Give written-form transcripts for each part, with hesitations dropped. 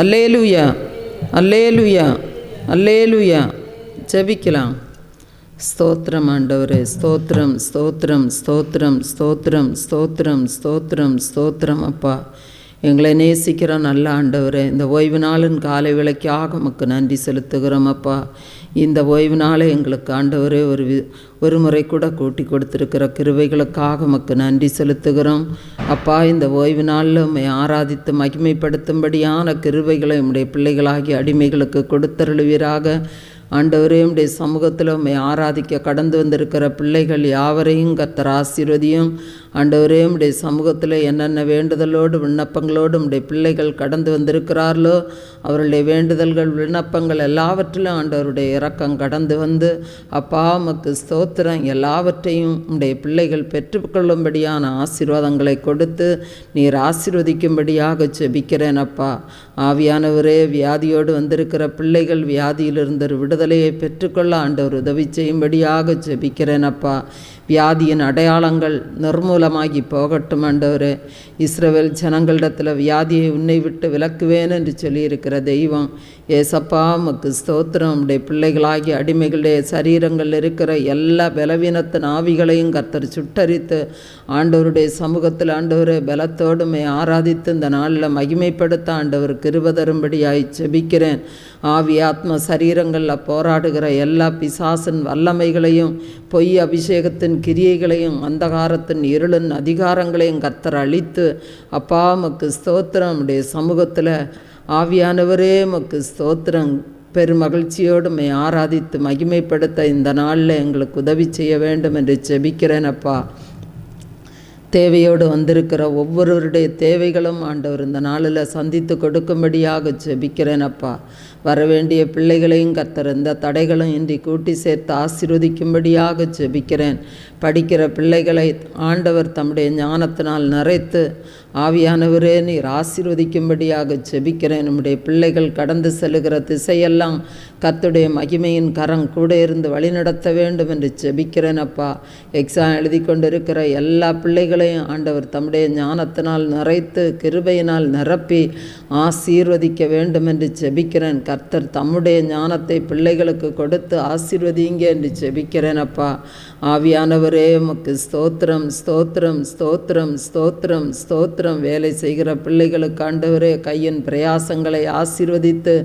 அல்லேலூயா, அல்லேலூயா, அல்லேலூயா. ஜெபிக்கலாம். ஸ்தோத்திரம் ஆண்டவரே, ஸ்தோத்திரம், ஸ்தோத்திரம், ஸ்தோத்திரம், ஸ்தோத்திரம், ஸ்தோத்திரம், ஸ்தோத்திரம், ஸ்தோத்திரம். அப்பா, எங்களை நேசிக்கிற நல்ல ஆண்டவரே, இந்த ஓய்வு நாளின் காலை வேளைக்காக உமக்கு நன்றி செலுத்துகிறோம். அப்பா, இந்த ஓய்வு நாளை எங்களுக்கு ஆண்டவரே ஒரு முறை கூட கூட்டி கொடுத்துருக்கிற கிருபைகளுக்காக உமக்கு நன்றி செலுத்துகிறோம். அப்பா, இந்த ஓய்வு நாளில் உம்மை ஆராதித்து மகிமைப்படுத்தும்படியான கிருபைகளை உம்முடைய பிள்ளைகளாகி அடிமைகளுக்கு கொடுத்தருளுவீராக. ஆண்டவரே, உம்முடைய சமூகத்தில் உம்மை ஆராதிக்க கடந்து வந்திருக்கிற பிள்ளைகள் யாவரையும் கர்த்தர் ஆசீர்வதியும். ஆண்டவரே, உம்முடைய சமூகத்தில் என்னென்ன வேண்டுதலோடு விண்ணப்பங்களோடு உம்முடைய பிள்ளைகள் கடந்து வந்திருக்கிறார்களோ அவருடைய வேண்டுதல்கள் விண்ணப்பங்கள் எல்லாவற்றிலும் ஆண்டவருடைய இரக்கம் கடந்து வந்து, அப்பா உமக்கு ஸ்தோத்திரம், எல்லாவற்றையும் உம்முடைய பிள்ளைகள் பெற்றுக்கொள்ளும்படியான ஆசீர்வாதங்களை கொடுத்து நீர் ஆசீர்வதிக்கும்படியாக ஜெபிக்கிறேன். அப்பா, ஆவியானவரே, வியாதியோடு வந்திருக்கிற பிள்ளைகள் வியாதியிலிருந்து விடுதலையை பெற்றுக்கொள்ள ஆண்டவர் உதவி செய்யும்படியாக ஜெபிக்கிறேன். அப்பா, வியாதியின் அடையாளங்கள் நிர்மூலமாகி போகட்டும். ஆண்டவரே, இஸ்ரவேல் ஜனங்களிடத்தில் வியாதியை உன்னை விட்டு விலக்குவேன் என்று சொல்லியிருக்கிற தெய்வம் ஏசப்பா உமக்கு ஸ்தோத்திரம். உடைய பிள்ளைகளாகி அடிமைகளுடைய சரீரங்கள் இருக்கிற எல்லா பலவீனத்தின் ஆவிகளையும் கர்த்தர் சுட்டரித்து ஆண்டவருடைய சமூகத்தில் ஆண்டவரை பலத்தோடுமை ஆராதித்து இந்த நாளில் மகிமைப்படுத்த ஆண்டவர் கிருபை தரும்படியாய் ஜெபிக்கிறேன். ஆவி ஆத்ம சரீரங்களில் போராடுகிற எல்லா பிசாசின் வல்லமைகளையும் பொய் அபிஷேகத்தின் கிரியைகளையும் அந்தகாரத்தின் இருளின் அதிகாரங்களையும் கர்த்தர் அழித்து, அப்பா உமக்கு ஸ்தோத்திரம். உடைய சமூகத்தில் ஆவியானவரே உமக்கு ஸ்தோத்திரம். பெருமகிழ்ச்சியோடு மை ஆராதித்து மகிமைப்படுத்த இந்த நாளில் எங்களுக்கு உதவி செய்ய வேண்டும் என்று ஜெபிக்கிறேன். அப்பா, தேவையோடு வந்திருக்கிற ஒவ்வொருவருடைய தேவைகளும் ஆண்டவர் இந்த நாளில் சந்தித்து கொடுக்கும்படியாக ஜெபிக்கிறேன். அப்பா, வரவேண்டிய பிள்ளைகளையும் கர்த்தர் இந்த தடைகளும் இன்றி கூட்டி சேர்த்து ஆசீர்வதிக்கும்படியாக ஜெபிக்கிறேன். படிக்கிற பிள்ளைகளை ஆண்டவர் தம்முடைய ஞானத்தினால் நிறைத்து ஆவியானவரே நீர் ஆசீர்வதிக்கும்படியாக ஜெபிக்கிறேன். நம்முடைய பிள்ளைகள் கடந்து செல்லுகிற திசையெல்லாம் கர்த்தருடைய மகிமையின் கரம் கூட இருந்து வழிநடத்த வேண்டும் என்று ஜெபிக்கிறேன். அப்பா, எக்ஸாம் எழுதி கொண்டிருக்கிற எல்லா பிள்ளைகளையும் ஆண்டவர் தம்முடைய ஞானத்தினால் நிறைத்து கிருபையினால் நிரப்பி ஆசீர்வதிக்க வேண்டும் என்று ஜெபிக்கிறேன். கர்த்தர் தம்முடைய ஞானத்தை பிள்ளைகளுக்கு கொடுத்து ஆசீர்வதிங்க என்று ஜெபிக்கிறேன். அப்பா, ஆவியானவரே உமக்கு ஸ்தோத்திரம், ஸ்தோத்திரம், ஸ்தோத்திரம், ஸ்தோத்திரம், ஸ்தோத்திரம். வேலை செய்கிற பிள்ளைகளுக்கு ஆண்டவரே கையின் பிரயாசங்களை ஆசீர்வதித்து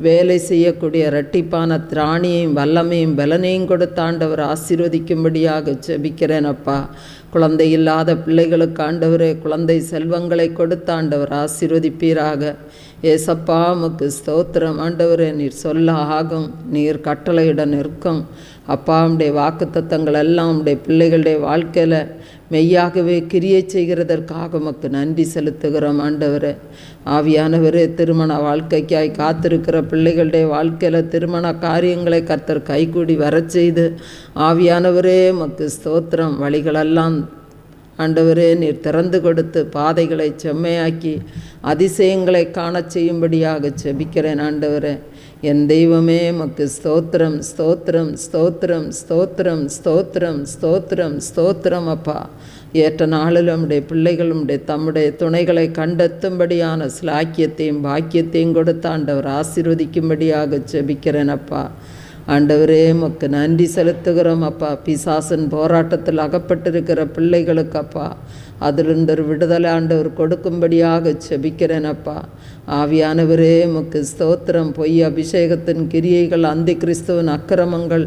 வேலை செய்யக்கூடிய இரட்டிப்பான திராணியையும் வல்லமையும் பலனையும் கொடுத்து ஆண்டவர் ஆசீர்வதிக்கும்படியாக ஜெபிக்கிறேன். அப்பா, குழந்தை இல்லாத பிள்ளைகளுக்கு ஆண்டவரே குழந்தை செல்வங்களை கொடுத்து ஆண்டவர் ஆசீர்வதிப்பீராக. ஏசப்பா உமக்கு ஸ்தோத்திரம். ஆண்டவரே, நீர் சொல்ல ஆகும், நீர் கட்டளையிட நிற்கும். அப்பா, உம்முடைய வாக்குத்தத்தங்கள் எல்லாம் உம்முடைய பிள்ளைகளுடைய வாழ்க்கையில் மெய்யாகவே கிரியை செய்கிறதற்காக உமக்கு நன்றி செலுத்துகிறோம். ஆண்டவரே, ஆவியானவரே, திருமண வாழ்க்கைக்காய் காத்திருக்கிற பிள்ளைகளுடைய வாழ்க்கையில் திருமண காரியங்களை கர்த்தர் கைகூடி வரச் செய்து ஆவியானவரே உமக்கு ஸ்தோத்திரம். வழிகளெல்லாம் ஆண்டவரே நீர் திறந்து கொடுத்து பாதைகளை செம்மையாக்கி அதிசயங்களை காணச் செய்யும்படியாக ஜெபிக்கிறேன். ஆண்டவரே, என் தெய்வமே உமக்கு ஸ்தோத்திரம், ஸ்தோத்திரம், ஸ்தோத்திரம், ஸ்தோத்திரம், ஸ்தோத்திரம், ஸ்தோத்திரம், ஸ்தோத்திரம். அப்பா, ஏற்ற நாளில் உம்முடைய பிள்ளைகள் தம்முடைய துணைகளை கண்டெத்தும்படியான சிலாக்கியத்தையும் பாக்கியத்தையும் கொடுத்து ஆண்டவர் ஆசீர்வதிக்கும்படியாக ஜெபிக்கிறேன். அப்பா, ஆண்டவரே உமக்கு நன்றி செலுத்துகிறோம். அப்பா, பிசாசின் போராட்டத்தில் அகப்பட்டிருக்கிற பிள்ளைகளுக்கு அப்பா அதிலிருந்து ஒரு விடுதலை ஆண்டவர் கொடுக்கும்படியாக ஜெபிக்கிறேன். அப்பா, ஆவியானவரே உமக்கு ஸ்தோத்திரம். பொய் அபிஷேகத்தின் கிரியைகள், அந்தி கிறிஸ்துவின் அக்கிரமங்கள்,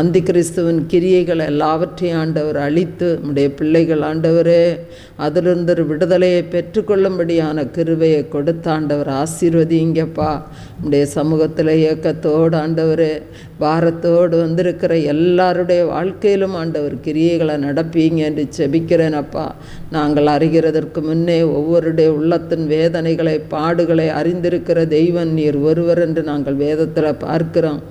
அந்தி கிறிஸ்துவின் கிரியைகள் எல்லாவற்றையும் ஆண்டவர் அழித்து உம்முடைய பிள்ளைகள் ஆண்டவரே அதிலிருந்து ஒரு விடுதலையை பெற்றுக்கொள்ளும்படியான கிருபையை கொடுத்து ஆண்டவர் ஆசீர்வதிங்கப்பா. உம்முடைய சமூகத்தில் ஏக்கத்தோடு ஆண்டவரே பாரத்தோடு வந்திருக்கிற எல்லாருடைய வாழ்க்கையிலும் ஆண்டவர் கிரியைகளை நடப்பீங்க என்று ஜெபிக்கிறேன். அப்பா, நாங்கள் அறிகிறதற்கு முன்னே ஒவ்வொருடைய உள்ளத்தின் வேதனைகளை பாடுகளை அறிந்திருக்கிற தெய்வன் நீர் ஒருவர் என்று நாங்கள் வேதத்தில் பார்க்கிறோம்.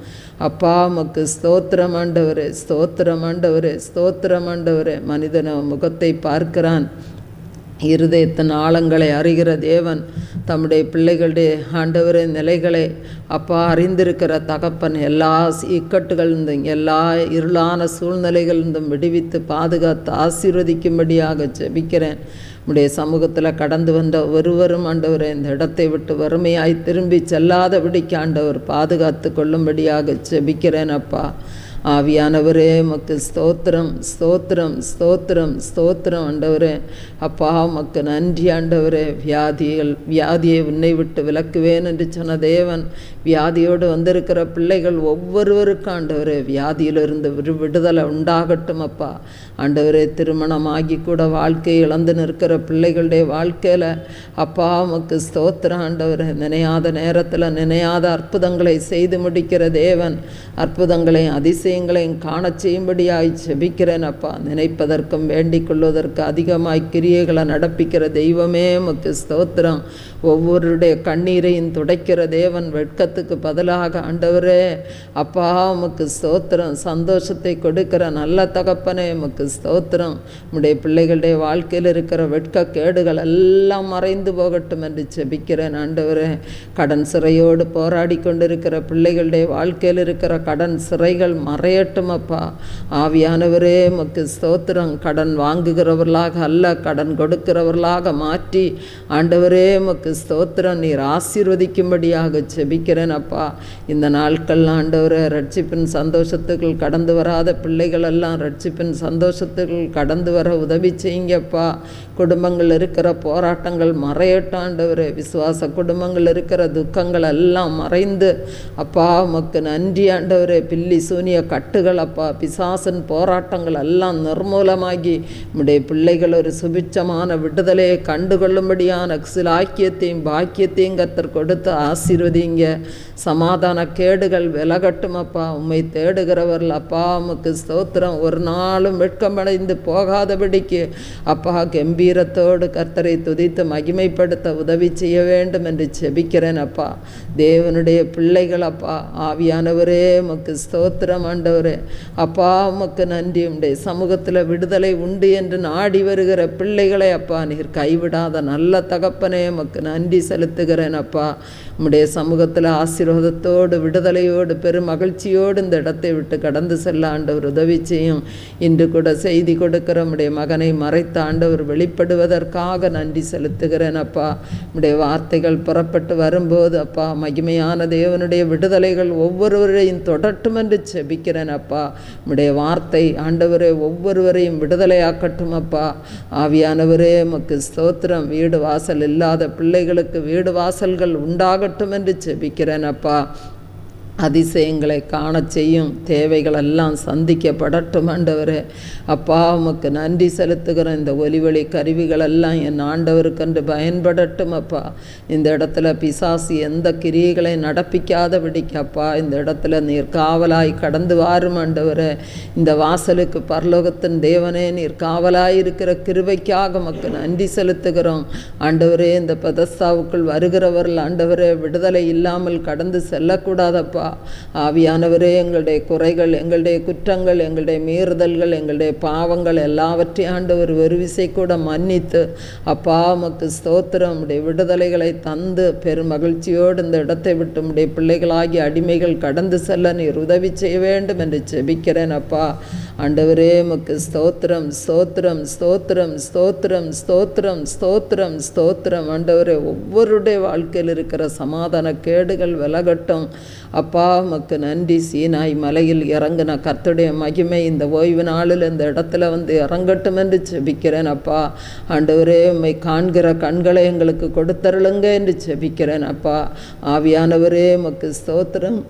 அப்பா, உமக்கு ஸ்தோத்திரம் ஆண்டவரே, ஸ்தோத்திரம் ஆண்டவரே, ஸ்தோத்திரம் ஆண்டவரே. மனிதன முகத்தை பார்க்கிறான், இருதயத்தின் ஆழங்களை அறிகிற தேவன் தம்முடைய பிள்ளைகளுடைய ஆண்டவரே நிலைகளை அப்பா அறிந்திருக்கிற தகப்பன் எல்லா இக்கட்டுகளிருந்தும் எல்லா இருளான சூழ்நிலைகளிலிருந்தும் விடுவித்து பாதுகாத்து ஆசீர்வதிக்கும்படியாக ஜெபிக்கிறேன். உம்முடைய சமூகத்தில் கடந்து வந்த ஒருவரும் ஆண்டவரே இந்த இடத்தை விட்டு வறுமையாய் திரும்பி செல்லாதபடிக்கு ஆண்டவர் பாதுகாத்து கொள்ளும்படியாக ஜெபிக்கிறேன் அப்பா. ஆவியானவரே உமக்கு ஸ்தோத்திரம் ஸ்தோத்திரம் ஸ்தோத்திரம் ஸ்தோத்திரம் ஆண்டவரே. அப்பா உமக்கு நன்றி ஆண்டவரே. வியாதியை உன்னை விட்டு விலக்குவேன் என்று சொன்ன தேவன் வியாதியோடு வந்திருக்கிற பிள்ளைகள் ஒவ்வொருவருக்கும் ஆண்டவரே வியாதியிலிருந்து விடுதலை உண்டாகட்டும் அப்பா. ஆண்டவரே திருமணமாகி கூட வாழ்க்கையை இழந்து நிற்கிற பிள்ளைகளுடைய வாழ்க்கையில் அப்பா உமக்கு ஸ்தோத்திரம் ஆண்டவரே. நினையாத நேரத்தில் நினையாத அற்புதங்களை செய்து முடிக்கிற தேவன் அற்புதங்களையும் அதிசயங்களையும் காண செய்யும்படியாய் ஜெபிக்கிறேன் அப்பா. நினைப்பதற்கும் வேண்டிக் கொள்வதற்கு அதிகமாய் கிரியைகளை நடப்பிக்கிற தெய்வமே உமக்கு ஸ்தோத்திரம். ஒவ்வொருடைய கண்ணீரையும் துடைக்கிற தேவன் வெட்கத்துக்கு பதிலாக ஆண்டவரே அப்பா உமக்கு ஸ்தோத்திரம். சந்தோஷத்தை கொடுக்கிற நல்ல தகப்பனே உமக்கு ஸ்தோத்திரம். உம்முடைய பிள்ளைகளுடைய வாழ்க்கையில் இருக்கிற வெட்கக்கேடுகள் எல்லாம் மறைந்து போகட்டும் என்று ஜெபிக்கிறேன் ஆண்டவரே. கடன் சிறையோடு போராடி கொண்டிருக்கிற பிள்ளைகளுடைய வாழ்க்கையில் இருக்கிற கடன் சிறைகள் மறையட்டும் அப்பா. ஆவியானவரே உமக்கு ஸ்தோத்திரம். கடன் வாங்குகிறவர்களாக அல்ல கடன் கொடுக்கிறவர்களாக மாற்றி ஆண்டவரே உமக்கு ஸ்தோத்திரம். நீர் ஆசீர்வதிக்கும்படியாக ஜெபிக்கிறேன் அப்பா. இந்த நாட்கள் ஆண்டவரே ரட்சிப்பின் சந்தோஷத்துக்குள் கடந்து வராத பிள்ளைகள் எல்லாம் ரட்சிப்பின் சந்தோஷத்துக்குள் கடந்து வர உதவி செய்யுங்கப்பா. குடும்பங்கள் இருக்கிற போராட்டங்கள் மறையட்டும் ஆண்டவரே. விசுவாச குடும்பங்கள் இருக்கிற துக்கங்கள் எல்லாம் மறைந்து அப்பா உமக்கு நன்றி ஆண்டவரே. பில்லி சூனிய கட்டுகள் அப்பா பிசாசன் போராட்டங்கள் எல்லாம் நிர்மூலமாகி உம்முடைய பிள்ளைகள் ஒரு சுபிட்சமான விடுதலையை கண்டுகொள்ளும்படியான சிலாக்கியத்தையும் பாக்கியத்தையும் கர்த்தர் கொடுத்து ஆசீர்வதிங்க. சமாதான கேடுகள் விலகட்டும் அப்பா. உம்மை தேடுகிறவர்கள் அப்பா உமக்கு ஸ்தோத்திரம். ஒரு நாளும் வெட்கமடைந்து போகாதபடிக்கு அப்பா கம்பீரத்தோடு கர்த்தரை துதித்து மகிமைப்படுத்த உதவி செய்ய வேண்டும் என்று ஜெபிக்கிறேன் அப்பா. தேவனுடைய பிள்ளைகள் அப்பா ஆவியானவரே உமக்கு ஸ்தோத்திரம் ஆண்டவரே. அப்பா உமக்கு நன்றி. உம்முடைய சமூகத்தில் விடுதலை உண்டு என்று நாடி வருகிற பிள்ளைகளை அப்பா நீர் கைவிடாத நல்ல தகப்பனே உமக்கு நன்றி செலுத்துகிறேன் அப்பா. உம்முடைய சமூகத்தில் ஆசீர்வாதத்தோடு விடுதலையோடு பெரும் மகிழ்ச்சியோடு இந்த இடத்தை விட்டு கடந்து செல்ல ஆண்டவர் உதவி செய்யும். இன்று கூட செய்தி கொடுக்கிற உம்முடைய மகனை மறைத்த ஆண்டவர் வெளிப்படுவதற்காக நன்றி செலுத்துகிறேன் அப்பா. உம்முடைய வார்த்தைகள் புறப்பட்டு வரும்போது அப்பா மகிமையான தேவனுடைய விடுதலைகள் ஒவ்வொருவரையும் தொடட்டும் என்று ஜெபிக்கிறேன் அப்பா. உம்முடைய வார்த்தை ஆண்டவரே ஒவ்வொருவரையும் விடுதலையாக்கட்டும் அப்பா. ஆவியானவரே உமக்கு ஸ்தோத்திரம். வீடு வாசல் இல்லாத பிள்ளைகளுக்கு வீடு வாசல்கள் உண்டாகட்டும் என்று ஜெபிக்கிறேன் அப்பா. அதிசயங்களை காண செய்யும் தேவைகள் எல்லாம் சந்திக்கப்படட்டும் ஆண்டவரே. அப்பா உமக்கு நன்றி செலுத்துகிறேன். இந்த ஒலிவழி கருவிகளெல்லாம் என் ஆண்டவருக்கென்று பயன்படட்டும் அப்பா. இந்த இடத்துல பிசாசு எந்த கிரியைகளை நடப்பிக்காதபடிக்கு அப்பா இந்த இடத்துல நீர் காவலாய் கடந்து வாரும் ஆண்டவரே. இந்த வாசலுக்கு பரலோகத்தின் தேவனே நீர் காவலாய் இருக்கிற கிருபைக்காக உமக்கு நன்றி செலுத்துகிறோம் ஆண்டவரே. இந்த பெதஸ்தாவுக்குள் வருகிறவர்கள் ஆண்டவரே விடுதலை இல்லாமல் கடந்து செல்லக்கூடாதப்பா. ஆவியானவரே எங்களுடைய குறைகள் எங்களுடைய குற்றங்கள் எங்களுடைய மீறுதல்கள் எங்களுடைய பாவங்கள் எல்லாவற்றையும் ஆண்டவர் ஒரு விசை கூட மன்னித்து அப்பா உமக்கு ஸ்தோத்திரம். உடைய விடுதலைகளை தந்து பெரும் மகிழ்ச்சியோடு இந்த இடத்தை விட்டு உடைய பிள்ளைகளாகி அடிமைகள் கடந்து செல்ல நீர் உதவி செய்ய வேண்டும் என்று ஜெபிக்கிறேன் அப்பா. ஆண்டவரே உமக்கு ஸ்தோத்திரம் ஸ்தோத்திரம் ஸ்தோத்திரம் ஸ்தோத்திரம் ஸ்தோத்திரம் ஸ்தோத்திரம் ஸ்தோத்திரம். ஆண்டவரே ஒவ்வொருடைய வாழ்க்கையில் இருக்கிற சமாதான கேடுகள் விலகட்டும் அப்பா. உமக்கு நன்றி. சீனாய் மலையில் இறங்கின கர்த்தருடைய மகிமை இந்த ஓய்வு நாளில் இந்த இடத்துல வந்து இறங்கட்டும் என்று ஜெபிக்கிறேன் அப்பா. ஆண்டவரே உம்மை காண்கிற கண்களை எங்களுக்கு கொடுத்தருளுங்க என்று ஜெபிக்கிறேன் அப்பா. ஆவியானவரே உமக்கு ஸ்தோத்திரம்.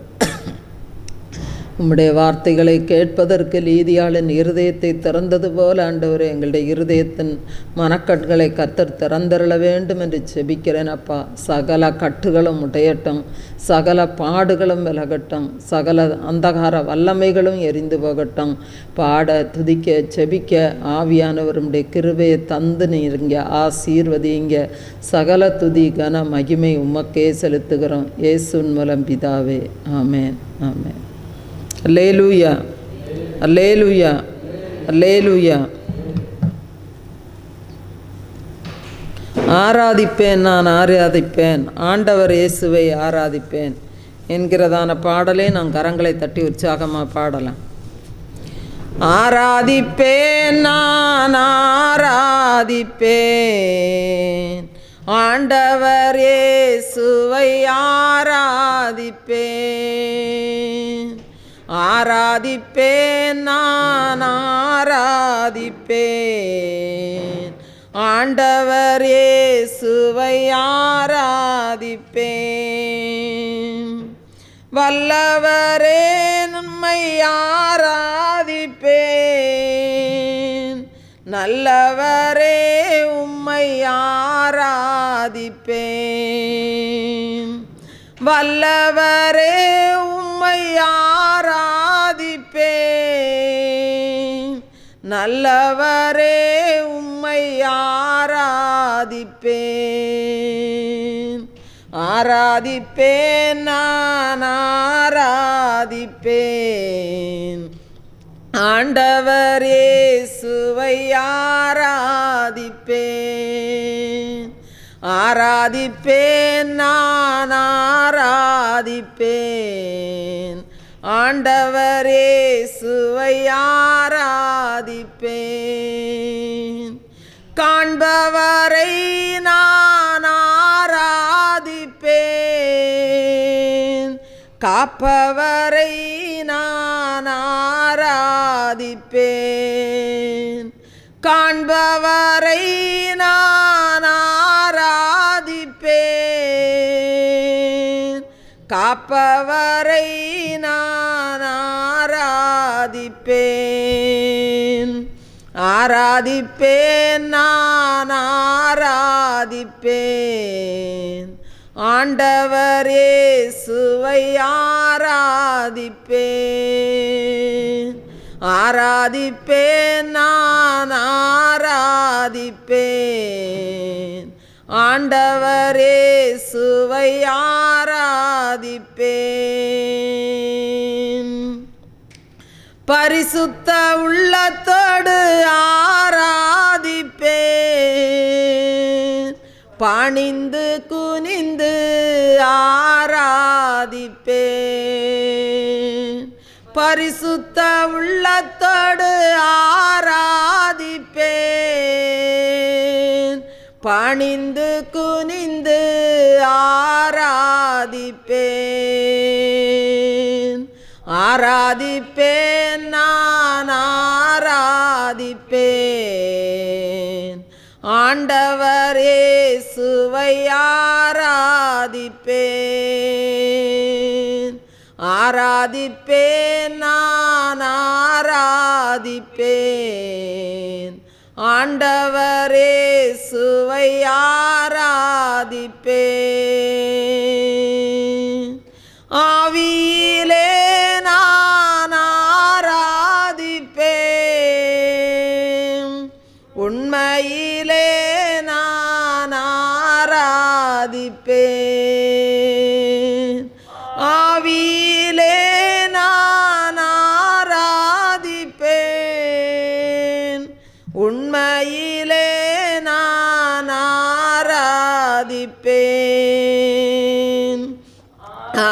உம்முடைய வார்த்தைகளை கேட்பதற்கு லீதியாளின் இருதயத்தை திறந்தது போல ஆண்டவரே எங்களுடைய இருதயத்தின் மனக்கண்களை கர்த்தர் திறந்தருள வேண்டும் என்று ஜெபிக்கிறேன் அப்பா. சகல கட்டுகளும் உடையட்டும், சகல பாடுகளும் விலகட்டும், சகல அந்தகார வல்லமைகளும் எரிந்து போகட்டும். பாட துதிக்க ஜெபிக்க ஆவியானவருடைய கிருபையை தந்து நீங்க ஆசீர்வதிங்க. சகல துதி கன மகிமை உமக்கே செலுத்துகிறோம் இயேசுவின் மூலம் பிதாவே. ஆமேன் ஆமேன். அல்லேலூயா அல்லேலூயா அல்லேலூயா. ஆராதிப்பேன் நான் ஆராதிப்பேன் ஆண்டவர் இயேசுவை ஆராதிப்பேன் என்கிறதான பாடலை நாம் கரங்களை தட்டி உற்சாகமாக பாடலாம். ஆராதிப்பேன் நான் ஆராதிப்பேன் ஆண்டவர் இயேசுவை ஆராதிப்பேன். ஆராதிப்பேன் நான் ஆராதிப்பேன் ஆண்டவர் இயேசுவை ஆராதிப்பேன். வல்லவரே உம்மை ஆராதிப்பேன், நல்லவரே உம்மை ஆராதிப்பேன். வல்லவரே உம்மை ஆராதிப்பேன், நல்லவரே உம்மை ஆராதிப்பேன். ஆராதிப்பேன் நான் ஆராதிப்பேன் ஆண்டவர் இயேசுவை ஆராதிப்பேன். ஆராதிப்பேன் நான் ஆராதிப்பேன் ஆண்டவர் இயேசுவை ஆராதிப்பேன். காண்பவரை நான் ஆராதிப்பேன், காப்பவரை நான் ஆராதிப்பேன். காண்பவரை நான் ஆராதிப்பேன், காப்பவரை நான் ஆராதிப்பேன். ஆராதிப்பேன் நான் ஆராதிப்பேன் ஆண்டவர் இயேசுவை ஆராதிப்பேன். ஆராதிப்பேன் நான் ஆராதிப்பேன் ஆண்டவர் இயேசுவை ஆராதிப்பேன். பரிசுத்த உள்ளத்தோடு ஆராதிப்பேன், பணிந்து குனிந்து ஆராதிப்பேன். பரிசுத்த உள்ளத்தோடு ஆராதிப்பேன், பணிந்து குனிந்து ஆராதிப்பேன். ஆராதிப்பேன் நான் ஆராதிப்பேன் ஆண்டவர் இயேசுவை ஆராதிப்பேன். ஆராதிப்பேன் நான் ஆராதிப்பேன் ஆண்டவர் இயேசுவை ஆராதிப்பேன். ஆவியிலே நான் ஆராதிப்பேன், உண்மையிலே நான் ஆராதிப்பேன். ஆவியிலே நான் ஆராதிப்பேன், உண்மையிலே நான் ஆராதிப்பேன்.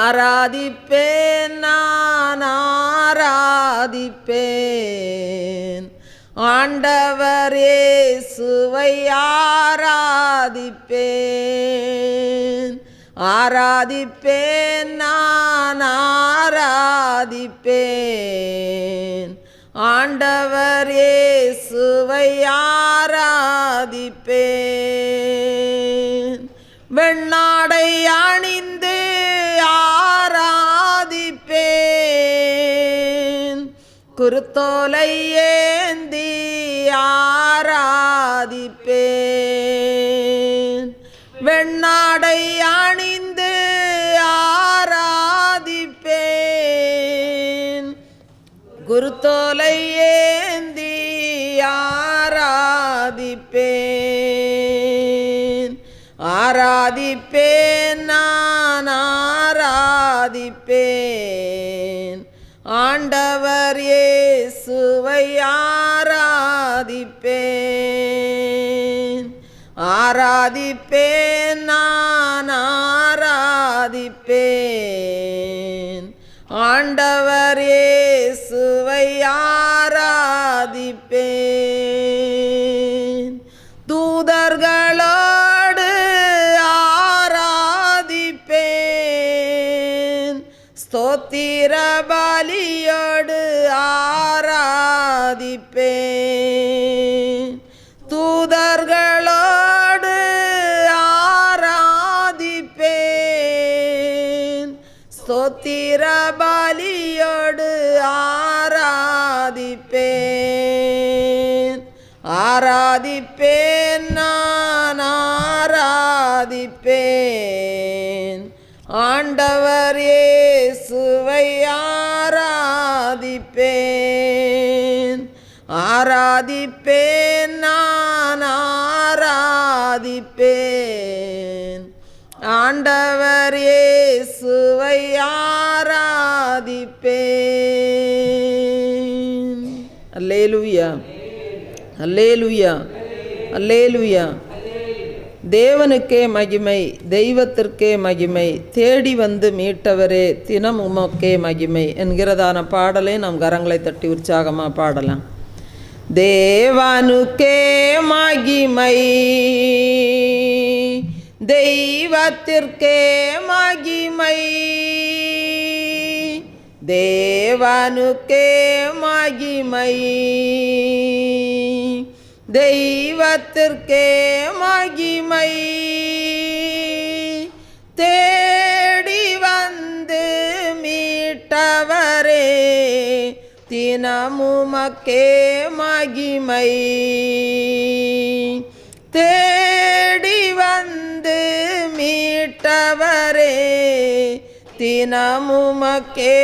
ஆராதிப்பேன் நான் ஆராதிப்பேன் ஆண்டவர் இயேசுவை ஆராதிப்பேன். ஆராதிப்பேன் நான் ஆராதிப்பேன் ஆண்டவர் இயேசுவை ஆராதிப்பேன். வெண்ணாடை அணிந்து ஆராதிப்பேன், குருத்தோலை ஏந்தி ஆராதிப்பேன். வெண்ணாடை அணிந்து ஆராதிப்பேன், குருத்தோலை ஏந்தி ஆராதிப்பேன். ஆராதிப்பேன் நான் ஆராதிப்பேன் ஆண்டவர் இயேசுவை ஆராதிப்பேன். ஆராதிப்பேன் நான் ஆராதிப்பேன் ஆண்டவர் இயேசுவை ஆராதிப்பேன். ஸ்தோத்திர பலியோடு ஆராதிப்பேன், தூதர்களோடு ஆராதிப்பேன், ஸ்தோத்திர பலியோடு ஆராதிப்பேன், ஆராதிப்பேன், நான் ஆராதிப்பேன், ஆண்டவர் இயேசுவை ஆராதிப்பேன், ஆராதிப்பேன், நான் ஆராதிப்பேன், ஆண்டவர் இயேசுவை ஆராதிப்பேன். அல்லேலூயா, அல்லேலூயா, அல்லேலூயா. தேவனுக்கே மகிமை, தெய்வத்திற்கே மகிமை, தேடி வந்து மீட்டவரே தினம் உமக்கே மகிமை என்கிறதான பாடலை நாம் கரங்களை தட்டி உற்சாகமாக பாடலாம். தேவனுக்கே மகிமை, தெய்வத்திற்கே மகிமை, தேவனுக்கே மகிமை, தெய்வத்திற்கே மகிமை, தேடி வந்து மீட்டவரே தினமுமக்கே மகிமை, தேடி வந்து மீட்டவரே தினமுமக்கே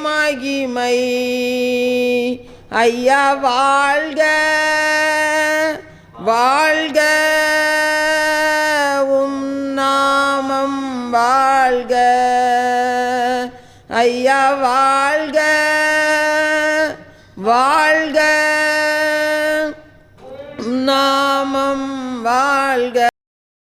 மகிமை. ஐயா வாழ்க வாழ்க, உம் நாமம் வாழ்க, ஐயா வாழ்க வாழ்க, நாமம் வாழ்க.